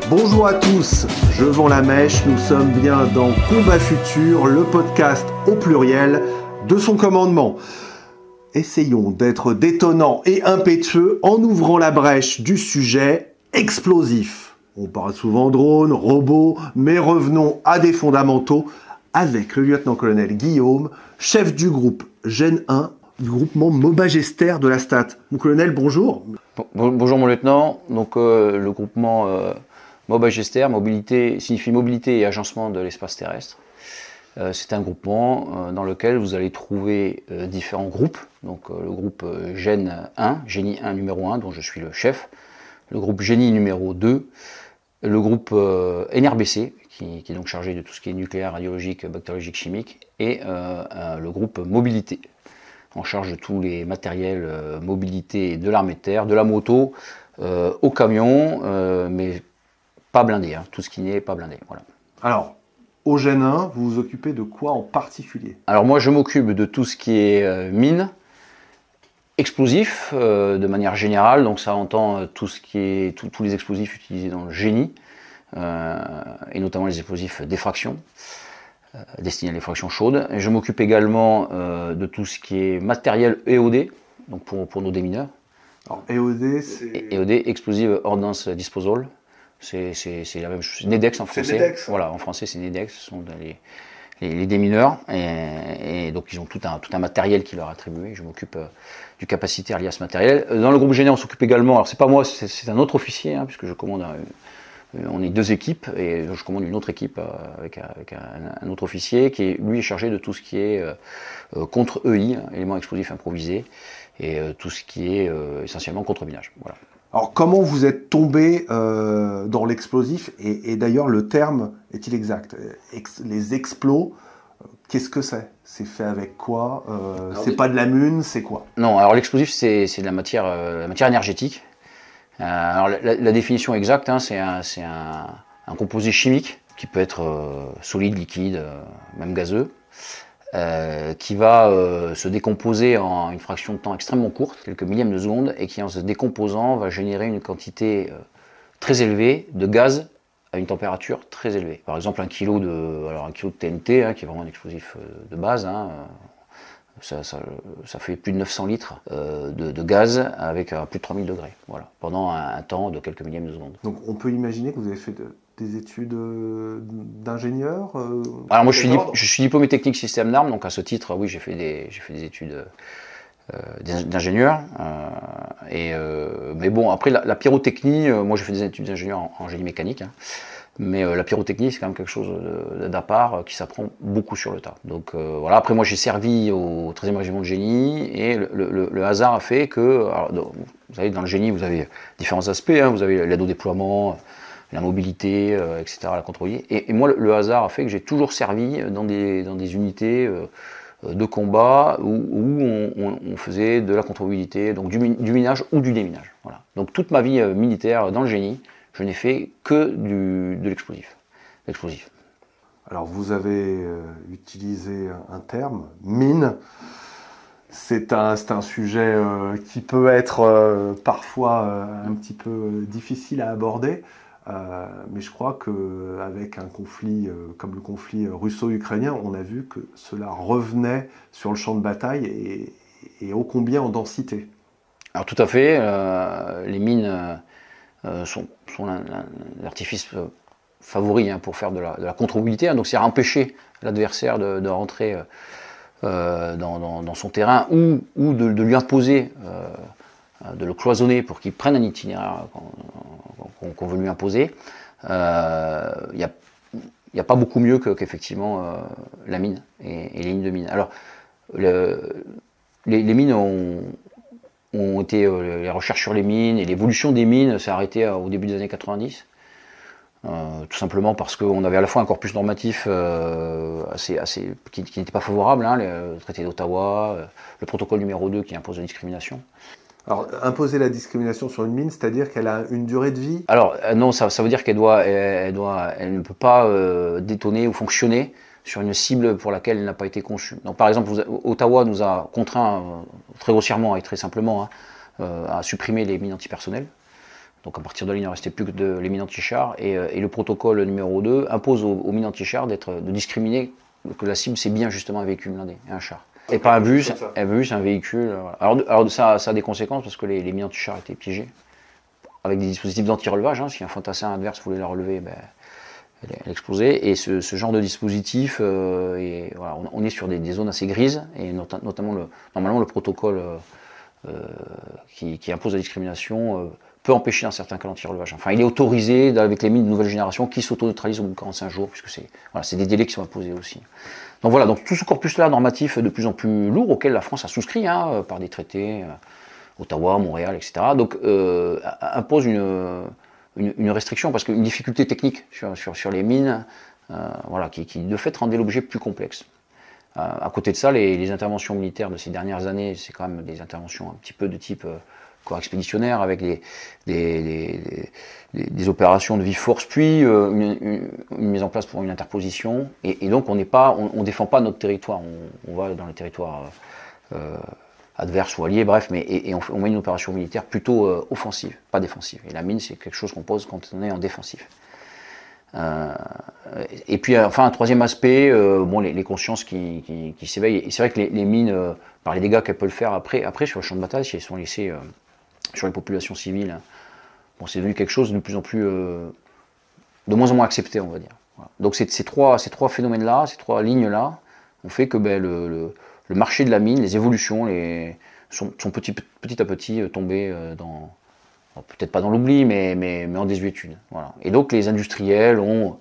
Bonjour à tous, je vends la mèche, nous sommes bien dans Combat Futur, le podcast au pluriel de son commandement. Essayons d'être détonnants et impétueux en ouvrant la brèche du sujet explosif. On parle souvent drone, robots, mais revenons à des fondamentaux avec le lieutenant-colonel Guillaume, chef du groupe GEN 1 du groupement Mobagester de la STAT. Mon colonel, bonjour. Bonjour mon lieutenant. Donc le groupement Mobagester, mobilité signifie mobilité et agencement de l'espace terrestre. C'est un groupement dans lequel vous allez trouver différents groupes. Donc le groupe GEN 1, Génie 1 numéro 1, dont je suis le chef. Le groupe Génie numéro 2. Le groupe NRBC, qui est donc chargé de tout ce qui est nucléaire, radiologique, bactériologique, chimique. Et le groupe Mobilité, en charge de tous les matériels mobilité de l'armée de terre, de la moto au camion, mais pas blindé, tout ce qui n'est pas blindé. Voilà. Alors, au GEN 1, vous vous occupez de quoi en particulier? Alors moi, je m'occupe de tout ce qui est mine, explosifs de manière générale, donc ça entend tout ce qui est tous les explosifs utilisés dans le génie, et notamment les explosifs d'effraction. Destiné à l'effraction chaude. Et je m'occupe également de tout ce qui est matériel EOD, donc pour nos démineurs. Alors EOD, c'est... EOD, Explosive Ordnance Disposal. C'est la même chose. NEDEX en français. NEDEX. Voilà, en français c'est NEDEX, ce sont les démineurs. Et donc ils ont tout un matériel qui leur est attribué. Je m'occupe du capacitaire lié à ce matériel. Dans le groupe Génie, on s'occupe également, alors c'est pas moi, c'est un autre officier, puisque je commande on est deux équipes et je commande une autre équipe avec un autre officier qui lui est chargé de tout ce qui est contre EI, éléments explosifs improvisés, et tout ce qui est essentiellement contre-minage. Voilà. Alors comment vous êtes tombé dans l'explosif et d'ailleurs le terme est-il exact? Les explos, qu'est-ce que c'est? C'est fait avec quoi? C'est pas de la mune, c'est quoi? Non, alors l'explosif c'est de la matière énergétique. Alors la définition exacte, c'est un composé chimique qui peut être solide, liquide, même gazeux, qui va se décomposer en une fraction de temps extrêmement courte, quelques millièmes de seconde, et qui en se décomposant va générer une quantité très élevée de gaz à une température très élevée. Par exemple un kilo de TNT, qui est vraiment un explosif de base, ça fait plus de 900 litres de gaz avec plus de 3000 degrés, voilà, pendant un temps de quelques millièmes de seconde. Donc on peut imaginer que vous avez fait des études d'ingénieur Alors moi je suis diplômé technique système d'armes, donc à ce titre, oui, j'ai fait des études d'ingénieur. Mais bon, après la pyrotechnie, moi j'ai fait des études d'ingénieur en génie mécanique. Mais la pyrotechnie, c'est quand même quelque chose d'à part qui s'apprend beaucoup sur le tas. Donc voilà, après moi j'ai servi au 13e régiment de génie et le hasard a fait que, alors, vous savez, dans le génie vous avez différents aspects, vous avez l'aide au déploiement, la mobilité, etc., la contre-mobilité. Et moi le hasard a fait que j'ai toujours servi dans des unités de combat où on faisait de la contre-mobilité, donc du minage ou du déminage. Voilà. Donc toute ma vie militaire dans le génie, je n'ai fait que de l'explosif. Alors vous avez utilisé un terme, mine. C'est un sujet qui peut être parfois un petit peu difficile à aborder, mais je crois qu'avec un conflit comme le conflit russo-ukrainien, on a vu que cela revenait sur le champ de bataille et ô combien en densité. Alors tout à fait, les mines sont l'artifice favori pour faire de la contre-mobilité, donc c'est à empêcher l'adversaire de rentrer dans son terrain ou de lui imposer, de le cloisonner pour qu'il prenne un itinéraire qu'on veut lui imposer. Il n'y a pas beaucoup mieux qu'effectivement la mine et les lignes de mine. Alors les mines ont été, les recherches sur les mines et l'évolution des mines s'est arrêtée au début des années 90. Tout simplement parce qu'on avait à la fois un corpus normatif qui n'était pas favorable, le traité d'Ottawa, le protocole numéro 2 qui impose la discrimination. Alors, imposer la discrimination sur une mine, c'est-à-dire qu'elle a une durée de vie? Alors, non, ça veut dire qu'elle ne peut pas détonner ou fonctionner sur une cible pour laquelle elle n'a pas été conçue. Donc, par exemple, Ottawa nous a contraint très grossièrement et très simplement à supprimer les mines antipersonnelles. Donc à partir de là, il ne restait plus que les mines anti-chars. Et le protocole numéro 2 impose aux mines anti-chars de discriminer que la cible, c'est bien justement un véhicule blindé, un char. Et pas un bus, un véhicule. Voilà. Alors ça a des conséquences parce que les mines anti-chars étaient piégées avec des dispositifs d'anti-relevage. Si un fantassin adverse voulait la relever, elle explosait. Et ce genre de dispositif, voilà, on est sur des zones assez grises, et notamment normalement le protocole qui impose la discrimination peut empêcher un certain cas d'anti-relevage. Enfin, il est autorisé avec les mines de nouvelle génération qui s'auto-neutralisent au bout de 45 jours, puisque c'est des délais qui sont imposés aussi. Donc voilà, donc tout ce corpus-là normatif de plus en plus lourd, auquel la France a souscrit par des traités, Ottawa, Montréal, etc., donc impose une restriction, parce qu'une difficulté technique sur les mines, voilà, qui de fait rendait l'objet plus complexe. À côté de ça, les interventions militaires de ces dernières années, c'est quand même des interventions un petit peu de type corps expéditionnaire, avec des opérations de vive force, puis une mise en place pour une interposition, et donc on défend pas notre territoire, on va dans les territoires adverses ou alliés, bref, et on met une opération militaire plutôt offensive, pas défensive. Et la mine, c'est quelque chose qu'on pose quand on est en défensif. Et puis enfin un troisième aspect, les consciences qui s'éveillent. Et c'est vrai que les mines, par les dégâts qu'elles peuvent faire après sur le champ de bataille, si elles sont laissées sur les populations civiles, c'est devenu quelque chose de plus en plus, de moins en moins accepté, on va dire. Voilà. Donc ces trois phénomènes-là, ces trois lignes-là, ont fait que le marché de la mine, les évolutions, sont petit à petit tombés dans, peut-être pas dans l'oubli, mais en désuétude. Voilà. Et donc les industriels ont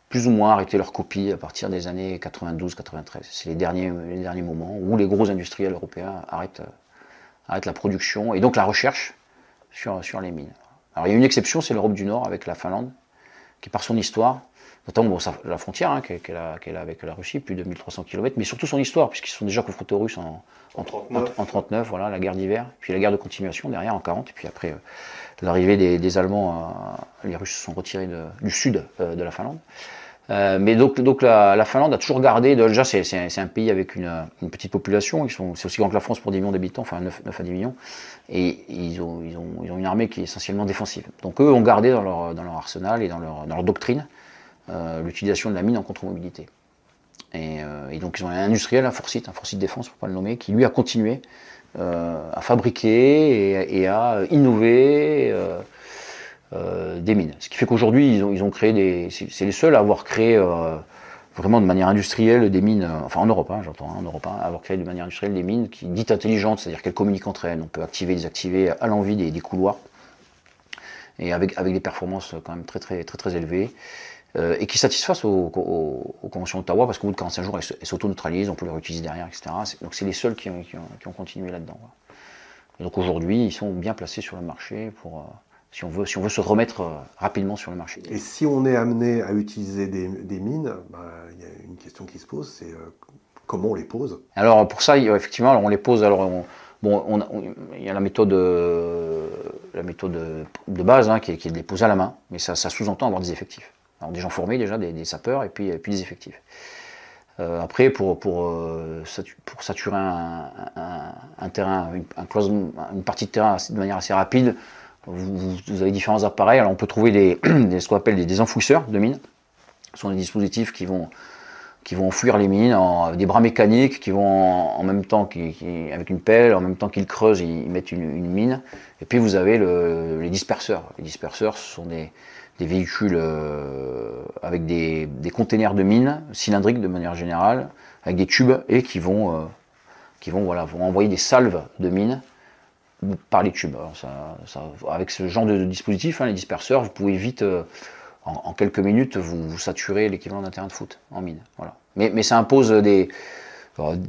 plus ou moins arrêté leur copie à partir des années 92-93. C'est les derniers moments où les gros industriels européens arrêtent la production et donc la recherche sur les mines. Alors il y a une exception, c'est l'Europe du Nord avec la Finlande, qui par son histoire, notamment la frontière qu'elle a avec la Russie, plus de 1300 km, mais surtout son histoire, puisqu'ils sont déjà confrontés aux Russes en 39, voilà, la guerre d'hiver, puis la guerre de continuation derrière en 40, et puis après l'arrivée des Allemands, les Russes se sont retirés du sud de la Finlande. Mais donc la Finlande a toujours gardé, déjà c'est un pays avec une petite population, c'est aussi grand que la France pour 10 millions d'habitants, enfin 9 à 10 millions, et ils ont une armée qui est essentiellement défensive. Donc eux ont gardé dans leur arsenal et dans leur doctrine l'utilisation de la mine en contre-mobilité. Et donc ils ont un industriel, un Forsyth Défense pour pas le nommer, qui lui a continué à fabriquer et à innover des mines. Ce qui fait qu'aujourd'hui ils ont créé c'est les seuls à avoir créé vraiment de manière industrielle des mines, enfin en Europe, en Europe, avoir créé de manière industrielle des mines dites intelligentes, c'est-à-dire qu'elles communiquent entre elles, on peut activer, désactiver à l'envie des couloirs, et avec des performances quand même très élevées. Et qui satisfassent aux conventions d'Ottawa, parce qu'au bout de 45 jours, elles s'auto-neutralisent, on peut les réutiliser derrière, etc. Donc c'est les seuls qui ont continué là-dedans. Voilà. Et donc aujourd'hui, ils sont bien placés sur le marché pour, si on veut se remettre rapidement sur le marché. Et si on est amené à utiliser des mines, il y a une question qui se pose, c'est comment on les pose? Alors pour ça, effectivement, on les pose. Alors il y a la méthode de base qui est de les poser à la main, mais ça sous-entend avoir des effectifs. Alors des gens formés déjà, des sapeurs, et puis des effectifs. Après, pour saturer un terrain, une partie de terrain de manière assez rapide, vous avez différents appareils. Alors on peut trouver ce qu'on appelle des enfouisseurs de mines. Ce sont des dispositifs qui vont enfouir les mines, des bras mécaniques qui vont en même temps, avec une pelle, en même temps qu'ils creusent, ils mettent une mine. Et puis vous avez les disperseurs. Les disperseurs, ce sont des véhicules avec des containers de mines cylindriques de manière générale, avec des tubes, et qui vont envoyer des salves de mines par les tubes. Alors avec ce genre de dispositif, les disperseurs, vous pouvez vite, en quelques minutes, vous saturer l'équivalent d'un terrain de foot en mine. Voilà. Mais ça impose des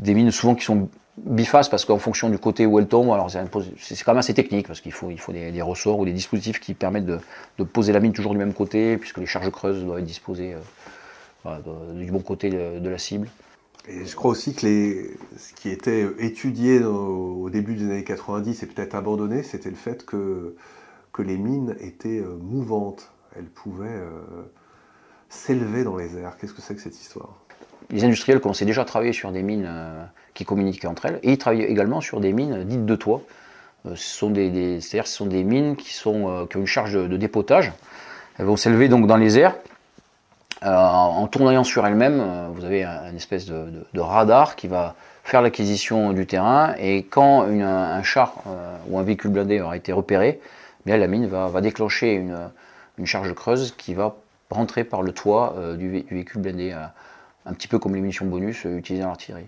mines souvent qui sont bifaces, parce qu'en fonction du côté où elles tombent, alors c'est quand même assez technique, parce qu'il faut des ressorts ou des dispositifs qui permettent de poser la mine toujours du même côté, puisque les charges creuses doivent être disposées du bon côté de la cible. Et je crois aussi que ce qui était étudié au début des années 90 et peut-être abandonné, c'était le fait que les mines étaient mouvantes. Elles pouvaient s'élever dans les airs. Qu'est-ce que c'est que cette histoire? Les industriels commençaient déjà à travailler sur des mines qui communiquaient entre elles, et ils travaillaient également sur des mines dites de toit, C'est-à-dire ce sont des mines qui ont une charge de dépotage. Elles vont s'élever donc dans les airs. En tournant sur elles-mêmes, vous avez une espèce de radar qui va faire l'acquisition du terrain, et quand un char ou un véhicule blindé aura été repéré, bien la mine va déclencher une charge creuse qui va rentrer par le toit du véhicule blindé, un petit peu comme les munitions bonus utilisées dans l'artillerie.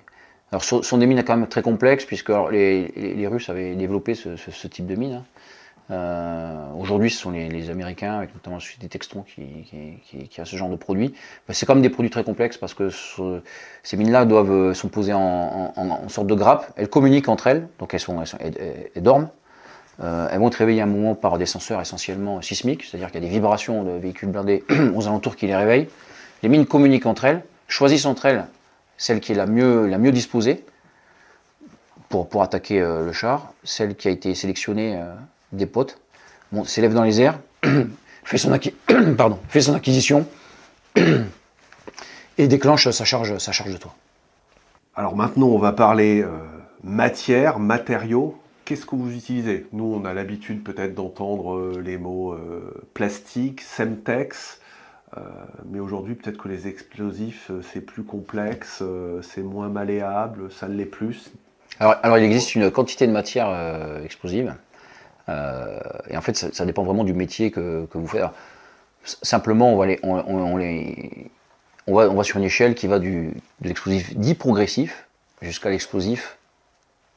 Alors ce sont des mines quand même très complexes, puisque les Russes avaient développé ce type de mine. Aujourd'hui, ce sont les Américains, avec notamment la société Textron, qui a ce genre de produits. C'est quand même des produits très complexes, parce que ces mines-là sont posées en sorte de grappe. Elles communiquent entre elles, donc elles dorment. Elles vont être réveillées à un moment par des senseurs essentiellement sismiques, c'est-à-dire qu'il y a des vibrations de véhicules blindés aux alentours qui les réveillent. Les mines communiquent entre elles, choisissent entre elles celle qui est la mieux disposée pour attaquer le char, celle qui a été sélectionnée des potes, s'élève dans les airs, fait son acquisition et déclenche sa charge de toit. Alors maintenant, on va parler matériaux. Qu'est-ce que vous utilisez? Nous, on a l'habitude peut-être d'entendre les mots plastique, Semtex, mais aujourd'hui, peut-être que les explosifs, c'est plus complexe, c'est moins malléable, ça l'est plus. Alors, il existe une quantité de matières explosives. Et en fait, ça dépend vraiment du métier que vous faites. Alors, simplement, on va sur une échelle qui va de l'explosif dit progressif jusqu'à l'explosif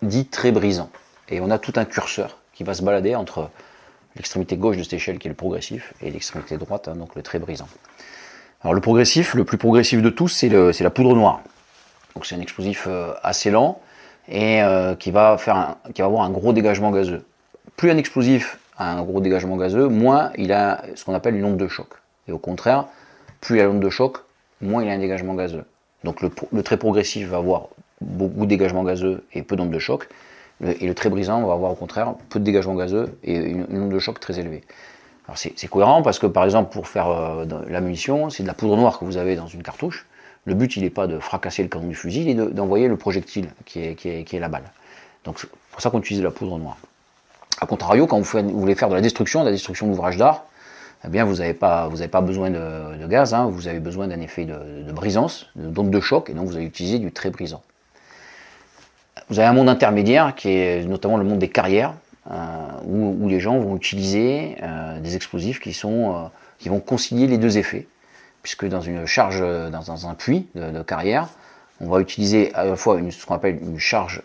dit très brisant. Et on a tout un curseur qui va se balader entre l'extrémité gauche de cette échelle, qui est le progressif, et l'extrémité droite, donc le très brisant. Alors le plus progressif de tous, c'est la poudre noire. Donc c'est un explosif assez lent et qui va avoir un gros dégagement gazeux. Plus un explosif a un gros dégagement gazeux, moins il a ce qu'on appelle une onde de choc. Et au contraire, plus il a l'onde de choc, moins il a un dégagement gazeux. Donc le très progressif va avoir beaucoup de dégagement gazeux et peu d'onde de choc. Et le très brisant va avoir au contraire peu de dégagement gazeux et une onde de choc très élevée. Alors c'est cohérent, parce que par exemple pour faire la munition, c'est de la poudre noire que vous avez dans une cartouche. Le but, il n'est pas de fracasser le canon du fusil, il est d'envoyer le projectile qui est la balle. Donc c'est pour ça qu'on utilise la poudre noire. A contrario, quand vous voulez faire de la destruction d'ouvrages d'art, eh bien vous n'avez pas besoin de gaz, hein, vous avez besoin d'un effet de brisance, d'onde de choc, et donc vous allez utiliser du très brisant. Vous avez un monde intermédiaire qui est notamment le monde des carrières, où les gens vont utiliser des explosifs qui vont concilier les deux effets, puisque dans une charge, dans un puits de carrière, on va utiliser à la fois ce qu'on appelle une charge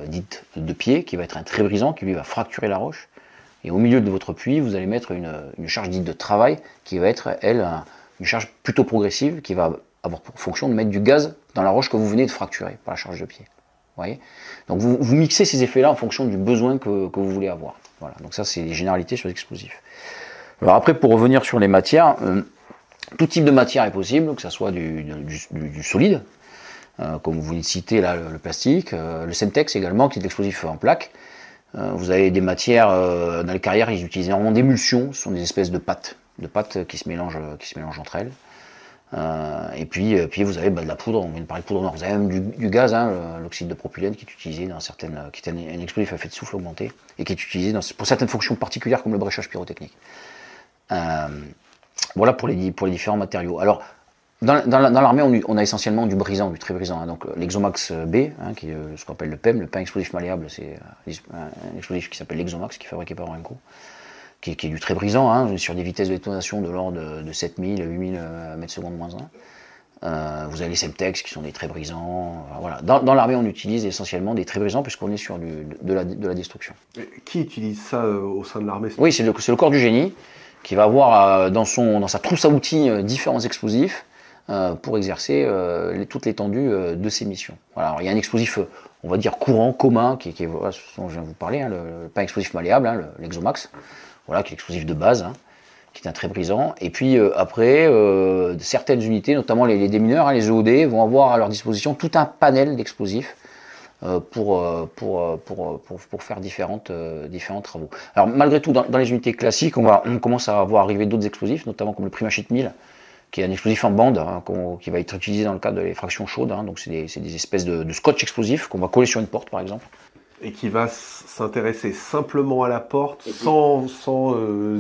dite de pied, qui va être un très brisant, qui lui va fracturer la roche, et au milieu de votre puits, vous allez mettre une charge dite de travail, qui va être, elle, une charge plutôt progressive, qui va avoir pour fonction de mettre du gaz dans la roche que vous venez de fracturer par la charge de pied. Voyez, donc vous mixez ces effets-là en fonction du besoin que vous voulez avoir. Voilà, donc ça c'est les généralités sur l'explosif. Alors après, pour revenir sur les matières, tout type de matière est possible, que ce soit du solide, comme vous venez de citer là, le plastique, le Semtex également, qui est de l'explosif en plaques. Vous avez des matières, dans les carrières, ils utilisent énormément d'émulsions, ce sont des espèces de pâtes qui se mélangent entre elles. Et puis vous avez de la poudre, on vient de parler de poudre noire, vous avez même du gaz, hein, l'oxyde de propylène, qui est utilisé qui est un explosif à effet de souffle augmenté, et qui est utilisé pour certaines fonctions particulières comme le bréchage pyrotechnique. Voilà pour les différents matériaux. Alors dans l'armée, on a essentiellement du brisant, du très brisant, hein, donc l'Exomax B, hein, qui est ce qu'on appelle le PEM, le pain explosif malléable, c'est un explosif qui s'appelle l'Exomax, qui est fabriqué par Orenco, qui est du très brisant, hein, sur des vitesses de détonation de l'ordre de 7000 à 8000 m/s moins 1. Vous avez les Semtex qui sont des très brisants. Voilà. Dans l'armée, on utilise essentiellement des très brisants, puisqu'on est sur de la destruction. Et qui utilise ça au sein de l'armée? Oui, c'est le corps du génie qui va avoir dans sa trousse à outils différents explosifs pour exercer toute l'étendue de ses missions. Voilà. Alors, il y a un explosif, on va dire, courant, commun, qui est voilà, ce dont je viens de vous parler, hein, le pain explosif malléable, hein, l'Exomax. Voilà, qui est l'explosif de base, hein, qui est un très brisant. Et puis après, certaines unités, notamment les démineurs, hein, les EOD, vont avoir à leur disposition tout un panel d'explosifs pour faire différents travaux. Alors malgré tout, dans les unités classiques, on commence à voir arriver d'autres explosifs, notamment comme le Primachite 1000, qui est un explosif en bande, hein, qui va être utilisé dans le cadre de l'effraction chaude. Hein, donc c'est des espèces de scotch explosifs qu'on va coller sur une porte, par exemple. Et qui va s'intéresser simplement à la porte sans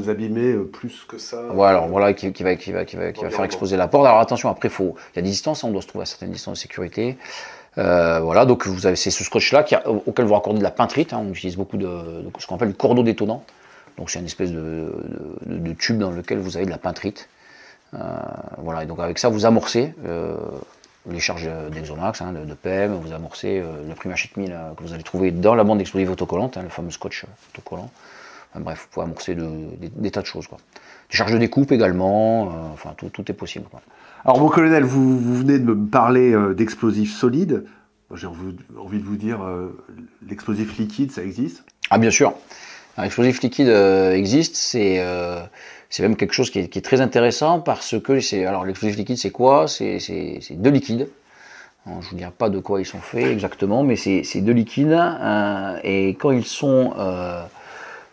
abîmer plus que ça. Voilà, qui va faire exploser la porte. Alors attention, après, il y a des distances, on doit se trouver à certaines distances de sécurité. Voilà, donc vous avez ce scotch-là auquel vous raccordez de la peintrite. On utilise beaucoup de ce qu'on appelle du cordeau détonnant. Donc c'est une espèce de tube dans lequel vous avez de la peintrite. Voilà, et donc avec ça, vous amorcez les charges d'Exomax, de PM, vous amorcez le Prima-Sheet 1000 que vous allez trouver dans la bande d'explosifs autocollante, le fameux scotch autocollant. Enfin, bref, vous pouvez amorcer des tas de choses, quoi. Des charges de découpe également, enfin tout est possible, quoi. Alors mon colonel, vous venez de me parler d'explosifs solides. J'ai envie de vous dire, l'explosif liquide, ça existe? Ah bien sûr, l'explosif liquide existe, c'est même quelque chose qui est très intéressant parce que alors l'explosif liquide c'est quoi? C'est deux liquides. Alors, je vous dirai pas de quoi ils sont faits exactement, mais c'est deux liquides et quand ils sont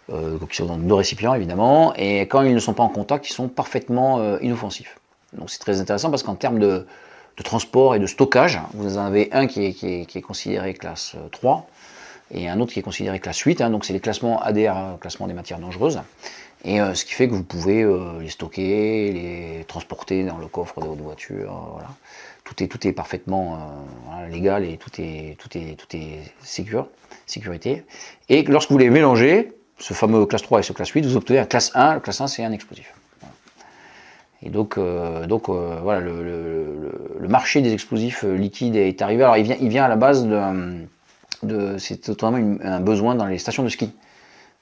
dans deux récipients évidemment, et quand ils ne sont pas en contact, ils sont parfaitement inoffensifs. Donc c'est très intéressant parce qu'en termes de transport et de stockage, vous en avez un qui est considéré classe 3 et un autre qui est considéré classe 8, donc c'est les classements ADR, classement des matières dangereuses. Et ce qui fait que vous pouvez les stocker, les transporter dans le coffre de votre voiture. Voilà. Tout est parfaitement légal et tout est sécurité. Et lorsque vous les mélangez, ce fameux classe 3 et ce classe 8, vous obtenez un classe 1. Le classe 1, c'est un explosif. Voilà. Et donc voilà, le marché des explosifs liquides est arrivé. Alors il vient à la base c'est totalement un besoin dans les stations de ski,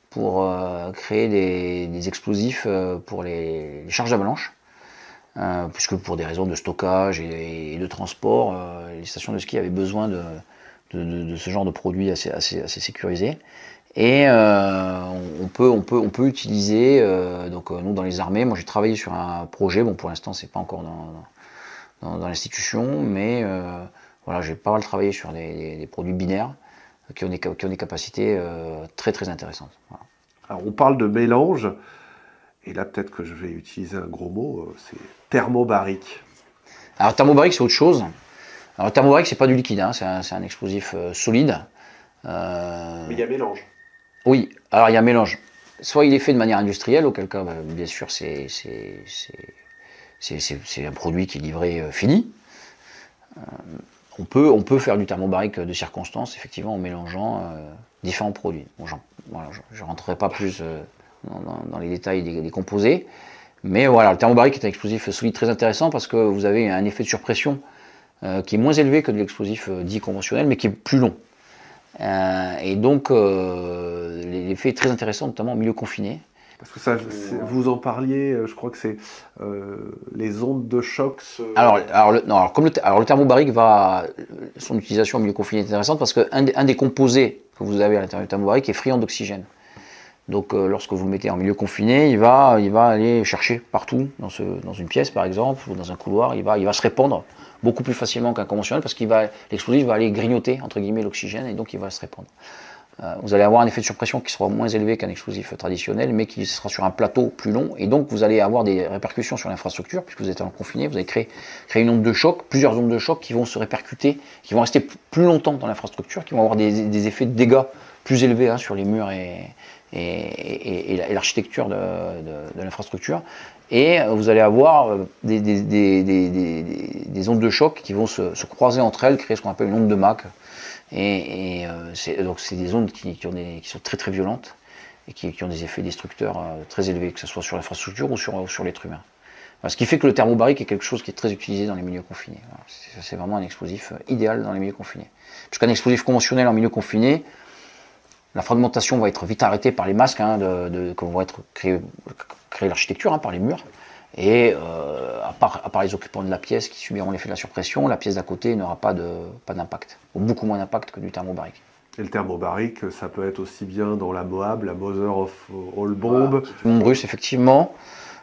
pour créer des explosifs pour les charges d'avalanche, puisque pour des raisons de stockage et de transport, les stations de ski avaient besoin de ce genre de produits assez sécurisés. Et on peut utiliser, donc nous dans les armées, moi j'ai travaillé sur un projet, bon pour l'instant c'est pas encore dans l'institution, mais voilà, j'ai pas mal travaillé sur des produits binaires qui ont des capacités très très intéressantes. Voilà. Alors on parle de mélange, et là peut-être que je vais utiliser un gros mot, c'est thermobarique. Alors thermobarique c'est autre chose. Alors thermobarique c'est pas du liquide, c'est un explosif solide. Mais il y a mélange. Oui, alors il y a mélange. Soit il est fait de manière industrielle, auquel cas bien sûr c'est un produit qui est livré fini. On peut faire du thermobarique de circonstance, effectivement, en mélangeant différents produits. Bon, je ne rentrerai pas plus dans les détails des composés, mais voilà, le thermobarique est un explosif solide très intéressant parce que vous avez un effet de surpression qui est moins élevé que de l'explosif dit conventionnel, mais qui est plus long. Et donc, l'effet est très intéressant, notamment en milieu confiné. Parce que ça, vous en parliez, je crois que c'est les ondes de choc. Alors le thermobarique son utilisation en milieu confiné est intéressante parce qu'un des composés que vous avez à l'intérieur du thermobarique est friand d'oxygène. Donc lorsque vous le mettez en milieu confiné, il va aller chercher partout dans une pièce par exemple ou dans un couloir, il va se répandre beaucoup plus facilement qu'un conventionnel parce que l'explosif va aller grignoter entre guillemets l'oxygène et donc il va se répandre. Vous allez avoir un effet de surpression qui sera moins élevé qu'un explosif traditionnel, mais qui sera sur un plateau plus long, et donc vous allez avoir des répercussions sur l'infrastructure, puisque vous êtes en confiné, vous allez créer une onde de choc, plusieurs ondes de choc qui vont se répercuter, qui vont rester plus longtemps dans l'infrastructure, qui vont avoir des effets de dégâts plus élevés sur les murs et l'architecture de l'infrastructure. Et vous allez avoir des ondes de choc qui vont se croiser entre elles, créer ce qu'on appelle une onde de Mach. Donc c'est des ondes qui sont très très violentes et qui ont des effets destructeurs très élevés, que ce soit sur l'infrastructure ou sur l'être humain. Ce qui fait que le thermobarique est quelque chose qui est très utilisé dans les milieux confinés. Voilà, c'est vraiment un explosif idéal dans les milieux confinés. Puisqu'un explosif conventionnel en milieu confiné, la fragmentation va être vite arrêtée par les masques que vont être créer l'architecture par les murs. Et à part les occupants de la pièce qui subiront l'effet de la surpression, la pièce d'à côté n'aura pas d'impact, ou beaucoup moins d'impact que du thermobarique. Et le thermobarique, ça peut être aussi bien dans la MOAB, la Mother of All Bombs. Bombe russe, effectivement.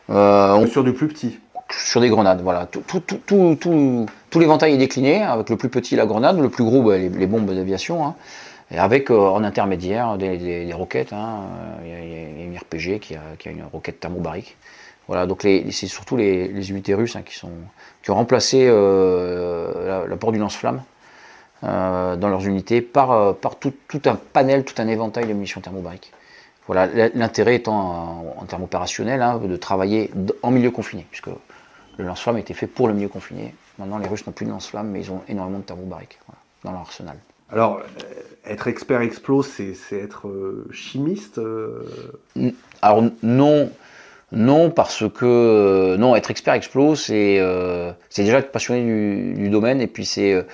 Sur du plus petit. Sur des grenades, voilà. Tout l'éventail est décliné, avec le plus petit la grenade, le plus gros les bombes d'aviation, et avec en intermédiaire des roquettes. Il y a une RPG qui a une roquette thermobarique. Voilà, donc c'est surtout les unités russes qui ont remplacé l'apport du lance-flamme dans leurs unités par tout un panel, tout un éventail de munitions thermobariques. Voilà, l'intérêt étant en termes opérationnels de travailler en milieu confiné, puisque le lance-flamme était fait pour le milieu confiné. Maintenant, les Russes n'ont plus de lance-flamme, mais ils ont énormément de thermobariques dans leur arsenal. Alors, être expert explos, c'est être chimiste Alors non, parce que non, être expert explos, c'est déjà être passionné du domaine, et puis c'est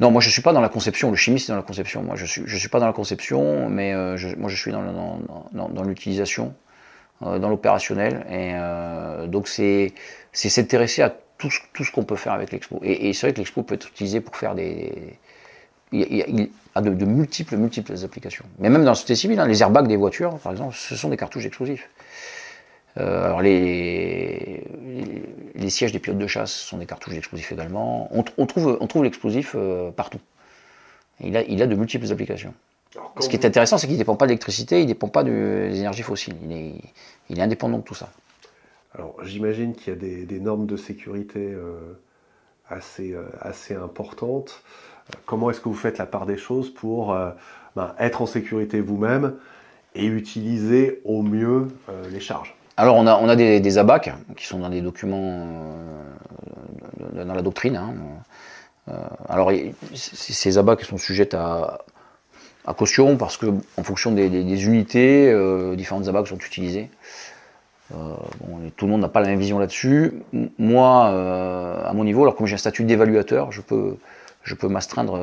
non, moi je suis pas dans la conception. Le chimiste est dans la conception. Moi je suis pas dans la conception, mais moi je suis dans l'utilisation, dans l'opérationnel, et donc c'est s'intéresser à tout ce qu'on peut faire avec l'expo. Et c'est vrai que l'expo peut être utilisé pour faire il a de multiples applications. Mais même dans la société civile, les airbags des voitures, par exemple, ce sont des cartouches explosifs. Alors les sièges des pilotes de chasse sont des cartouches d'explosifs également. On trouve l'explosif partout. Il a de multiples applications. Ce qui est intéressant, c'est qu'il ne dépend pas de l'électricité, il ne dépend pas des énergies fossiles. Il est indépendant de tout ça. Alors j'imagine qu'il y a des normes de sécurité assez importantes. Comment est-ce que vous faites la part des choses pour être en sécurité vous-même et utiliser au mieux les charges? Alors on a des ABAC qui sont dans des documents dans la doctrine. Alors ces ABAC sont sujettes à caution parce que en fonction des unités, différentes ABAC sont utilisées. Tout le monde n'a pas la même vision là-dessus. Moi, à mon niveau, alors comme j'ai un statut d'évaluateur, je peux m'astreindre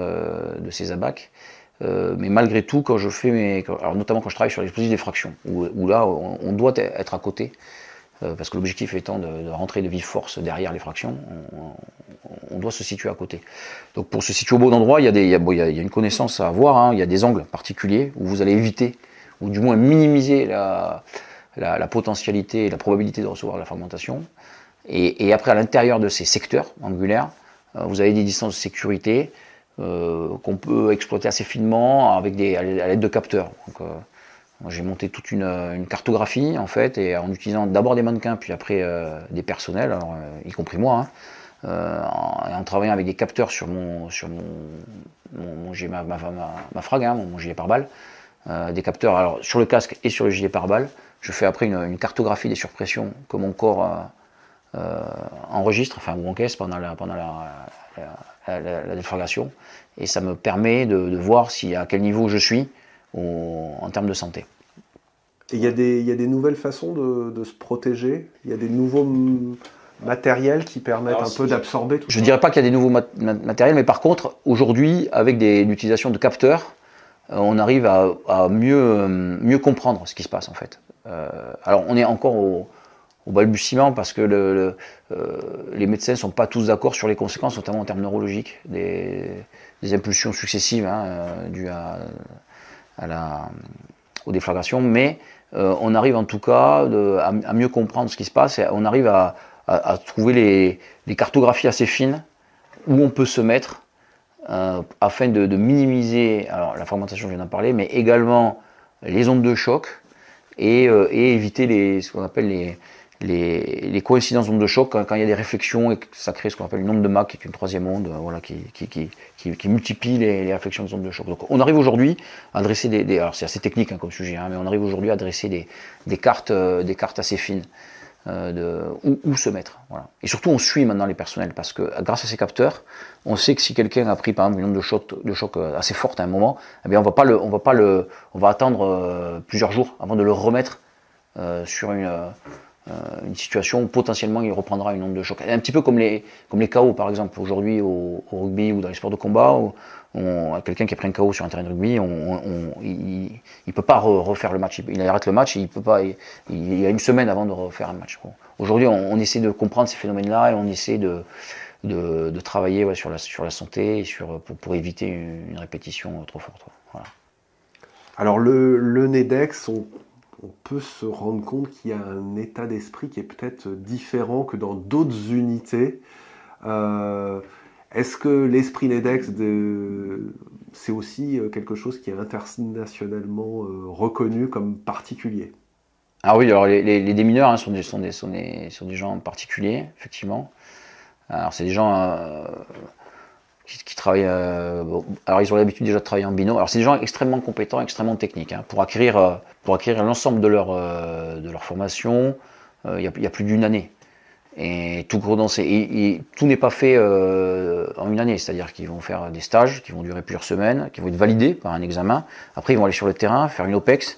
de ces ABAC. Mais malgré tout, quand je fais alors notamment quand je travaille sur l'explosif d'effraction, où là on doit être à côté, parce que l'objectif étant de rentrer de vive force derrière l'effraction, on doit se situer à côté. Donc pour se situer au bon endroit, il y a une connaissance à avoir, il y a des angles particuliers où vous allez éviter, ou du moins minimiser la potentialité et la probabilité de recevoir de la fragmentation. Et après, à l'intérieur de ces secteurs angulaires, vous avez des distances de sécurité qu'on peut exploiter assez finement à l'aide de capteurs. Donc, j'ai monté toute une cartographie en fait, et en utilisant d'abord des mannequins, puis après des personnels, alors, y compris moi, en travaillant avec des capteurs sur ma frag, mon gilet pare-balles, des capteurs alors, sur le casque et sur le gilet pare-balles. Je fais après une cartographie des surpressions que mon corps enregistre, ou encaisse pendant la déflagration, et ça me permet de voir à quel niveau je suis en termes de santé. Et il y a des nouvelles façons de se protéger, il y a des nouveaux matériels qui permettent un peu d'absorber tout ça. Je ne dirais pas qu'il y a des nouveaux matériels, mais par contre, aujourd'hui, avec l'utilisation de capteurs, on arrive à mieux comprendre ce qui se passe en fait. Alors on est encore au balbutiement parce que les médecins ne sont pas tous d'accord sur les conséquences, notamment en termes neurologiques, des impulsions successives dues aux déflagrations, mais on arrive en tout cas à mieux comprendre ce qui se passe, et on arrive à trouver les cartographies assez fines où on peut se mettre afin de minimiser la fragmentation, je viens d'en parler, mais également les ondes de choc et éviter ce qu'on appelle les coïncidences d'ondes de choc quand il y a des réflexions et que ça crée ce qu'on appelle une onde de Mach, qui est une troisième onde, qui multiplie les réflexions des ondes de choc. Donc on arrive aujourd'hui à dresser alors c'est assez technique comme sujet, mais on arrive aujourd'hui à dresser des cartes assez fines où se mettre. Voilà. Et surtout on suit maintenant les personnels, parce que grâce à ces capteurs, on sait que si quelqu'un a pris par exemple une onde de choc assez forte à un moment, eh bien on va attendre plusieurs jours avant de le remettre sur une situation où potentiellement il reprendra une onde de choc. Un petit peu comme les KO par exemple aujourd'hui au rugby ou dans les sports de combat, où quelqu'un qui a pris un KO sur un terrain de rugby, il peut pas refaire le match, il arrête le match, et il y a une semaine avant de refaire un match. Bon. Aujourd'hui on essaie de comprendre ces phénomènes-là, et on essaie de travailler sur la santé et pour éviter une répétition trop forte. Voilà. Alors le NEDEX, on peut se rendre compte qu'il y a un état d'esprit qui est peut-être différent que dans d'autres unités. Est-ce que l'esprit NEDEX, c'est aussi quelque chose qui est internationalement reconnu comme particulier? Ah oui, alors les démineurs sont des gens particuliers, effectivement. Alors c'est des gens qui travaillent. Bon, alors ils ont l'habitude déjà de travailler en binôme. Alors c'est des gens extrêmement compétents, extrêmement techniques. Hein, pour acquérir l'ensemble de leur formation, il y a plus d'une année. Et tout condensé. Et tout n'est pas fait en une année. C'est-à-dire qu'ils vont faire des stages qui vont durer plusieurs semaines, qui vont être validés par un examen. Après ils vont aller sur le terrain, faire une OPEX,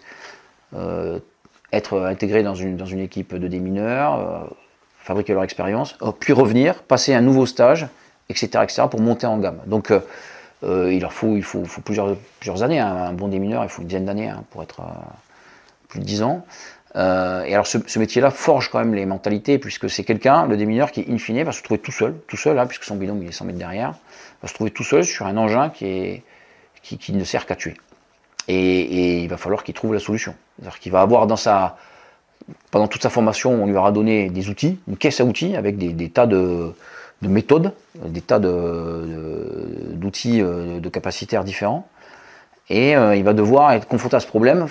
être intégrés dans une équipe de démineurs, fabriquer leur expérience, puis revenir, passer un nouveau stage, etc. pour monter en gamme. Donc il faut plusieurs années. Hein. Un bon démineur, il faut une dizaine d'années pour être plus de 10 ans. Et alors ce métier-là forge quand même les mentalités, puisque c'est quelqu'un, le démineur, qui in fine va se trouver tout seul hein, puisque son binôme il est 100 mètres derrière, va se trouver tout seul sur un engin qui ne sert qu'à tuer. Et il va falloir qu'il trouve la solution. C'est-à-dire qu'il va avoir pendant toute sa formation, on lui aura donné des outils, une caisse à outils avec des tas de méthodes, des tas d'outils de capacitaires différents. Et il va devoir être confronté à ce problème,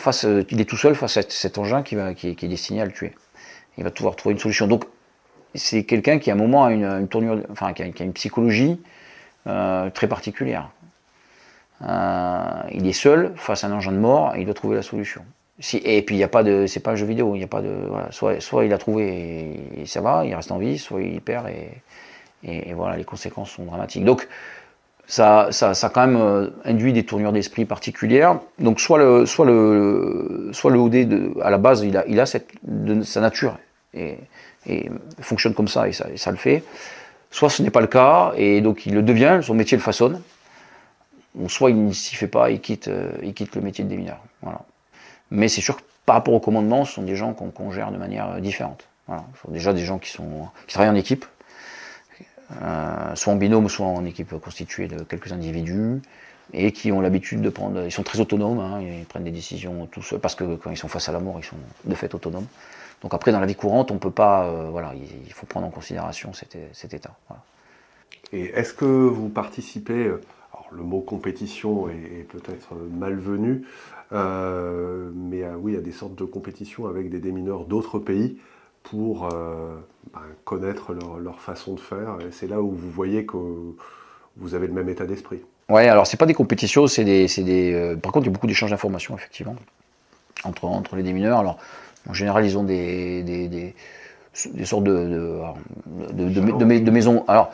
il est tout seul face à cet engin qui est destiné à le tuer. Il va devoir trouver une solution. Donc c'est quelqu'un qui à un moment a une tournure, enfin qui a une psychologie très particulière. Il est seul face à un engin de mort et il doit trouver la solution. Et puis il y a pas c'est pas un jeu vidéo, il y a pas de, voilà, soit il a trouvé et ça va, il reste en vie, soit il perd et voilà, les conséquences sont dramatiques. Donc ça quand même induit des tournures d'esprit particulières. Donc soit le OD à la base il a sa nature et fonctionne comme ça et ça le fait. Soit ce n'est pas le cas et donc il le devient, son métier le façonne. Ou soit il ne s'y fait pas, il quitte le métier de démineur. Voilà. Mais c'est sûr que par rapport au commandement, ce sont des gens qu'on gère de manière différente. Voilà. Ce sont déjà des gens qui travaillent en équipe, soit en binôme, soit en équipe constituée de quelques individus, et qui ont l'habitude de prendre. Ils sont très autonomes, hein, ils prennent des décisions tout seuls, parce que quand ils sont face à la mort, ils sont de fait autonomes. Donc après, dans la vie courante, on peut pas. Voilà, il faut prendre en considération cet état. Voilà. Et est-ce que vous participez, alors le mot compétition est peut-être malvenu, mais oui, il y a des sortes de compétitions avec des démineurs d'autres pays pour connaître leur façon de faire. Et c'est là où vous voyez que vous avez le même état d'esprit. Ouais, alors c'est pas des compétitions, par contre, il y a beaucoup d'échanges d'informations, effectivement, entre les démineurs. Alors, en général, ils ont des sortes de maisons. Alors,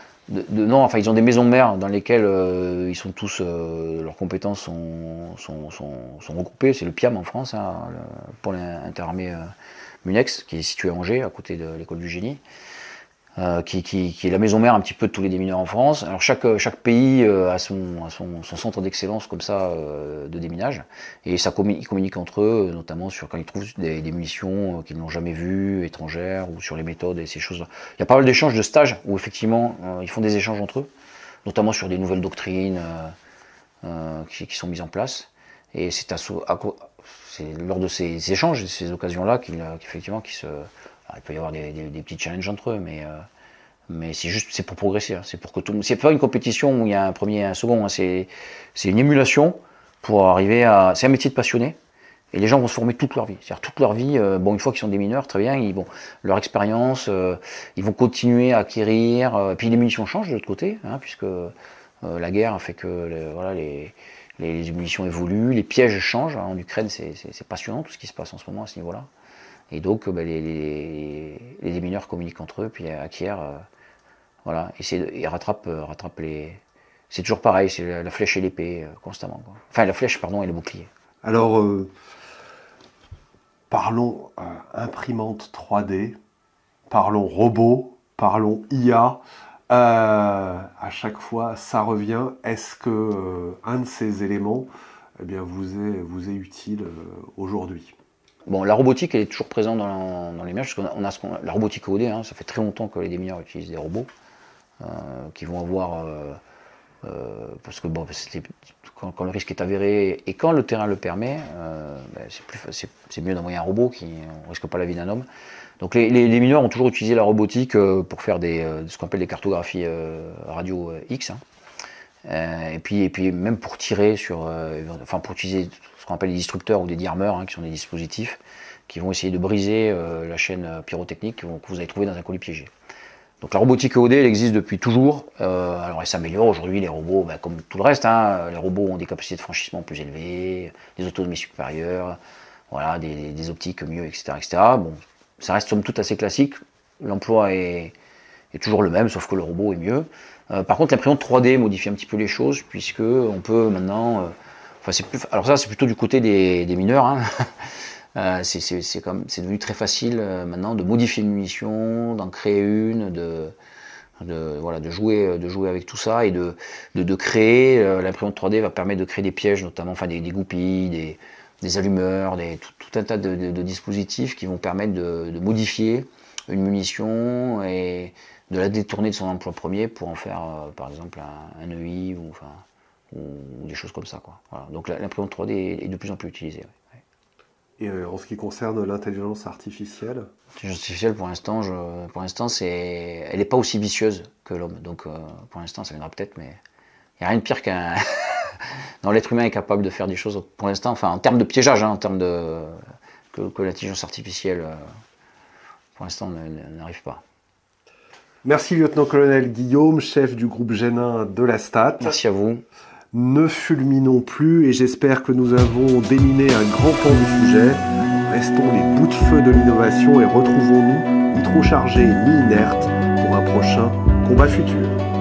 non, enfin, ils ont des maisons mères dans lesquelles ils sont tous, leurs compétences sont regroupées. C'est le PIAM en France, hein, le pôle interarmé Munex, qui est situé à Angers, à côté de l'école du génie, qui est la maison mère un petit peu de tous les démineurs en France. Alors chaque pays a son centre d'excellence comme ça de déminage, et ils communiquent entre eux, notamment sur quand ils trouvent des munitions qu'ils n'ont jamais vues, étrangères, ou sur les méthodes et ces choses-là. Il y a pas mal d'échanges de stages où effectivement ils font des échanges entre eux, notamment sur des nouvelles doctrines qui sont mises en place. Et c'est lors de ces échanges, de ces occasions-là qu'effectivement il peut y avoir des petits challenges entre eux, mais c'est pour progresser. Hein, c'est pour que c'est pas une compétition où il y a un premier et un second. Hein, c'est une émulation pour arriver à. C'est un métier de passionné et les gens vont se former toute leur vie. C'est-à-dire toute leur vie. Une fois qu'ils sont des mineurs, très bien. Leur expérience, ils vont continuer à acquérir. Puis les munitions changent de l'autre côté, hein, puisque la guerre fait que les munitions évoluent, les pièges changent. Hein, en Ukraine, c'est passionnant tout ce qui se passe en ce moment à ce niveau-là. Et donc les démineurs communiquent entre eux, puis acquièrent, voilà, et rattrapent les. C'est toujours pareil, c'est la flèche et l'épée constamment. Quoi. Enfin, la flèche, pardon, et le bouclier. Alors, parlons imprimante 3D, parlons robot, parlons IA. À chaque fois, ça revient. Est-ce que un de ces éléments, vous est utile aujourd'hui ? Bon, la robotique, elle est toujours présente dans les mers, parce qu'on a la robotique OD, hein, ça fait très longtemps que les démineurs utilisent des robots qui vont avoir, parce que quand le risque est avéré et quand le terrain le permet, c'est mieux d'envoyer un robot qui ne risque pas la vie d'un homme. Donc les démineurs ont toujours utilisé la robotique pour faire ce qu'on appelle des cartographies radio X, hein. Et puis même pour tirer pour utiliser ce qu'on appelle des disrupteurs ou des dearmeurs, hein, qui sont des dispositifs qui vont essayer de briser la chaîne pyrotechnique que vous allez trouver dans un colis piégé. Donc la robotique EOD, elle existe depuis toujours. Alors elle s'améliore aujourd'hui, les robots, comme tout le reste, hein, les robots ont des capacités de franchissement plus élevées, des autonomies supérieures, voilà, des optiques mieux, etc., etc. Bon, ça reste somme toute assez classique. L'emploi est toujours le même, sauf que le robot est mieux. Par contre, l'imprimante 3D modifie un petit peu les choses, puisque on peut maintenant... alors ça, c'est plutôt du côté des mineurs. Hein. C'est devenu très facile maintenant de modifier une munition, d'en créer une, de jouer avec tout ça et de créer. L'imprimante 3D va permettre de créer des pièges, notamment, enfin des goupilles, des allumeurs, tout un tas de dispositifs qui vont permettre de modifier une munition et de la détourner de son emploi premier pour en faire, par exemple, un EI ou des choses comme ça, quoi. Voilà. Donc l'imprimante 3D est de plus en plus utilisée. Ouais. Et en ce qui concerne l'intelligence artificielle? L'intelligence artificielle, pour l'instant, elle n'est pas aussi vicieuse que l'homme. Donc, pour l'instant, ça viendra peut-être, mais il n'y a rien de pire qu'un... Non, l'être humain est capable de faire des choses, pour l'instant, enfin, en termes de piégeage, hein, en termes de... que l'intelligence artificielle, pour l'instant, n'arrive pas. Merci, lieutenant-colonel Guillaume, chef du groupe Génin de la STAT. Merci à vous. Ne fulminons plus et j'espère que nous avons déminé un grand pan du sujet. Restons les bouts de feu de l'innovation et retrouvons-nous, ni trop chargés ni inertes, pour un prochain combat futur.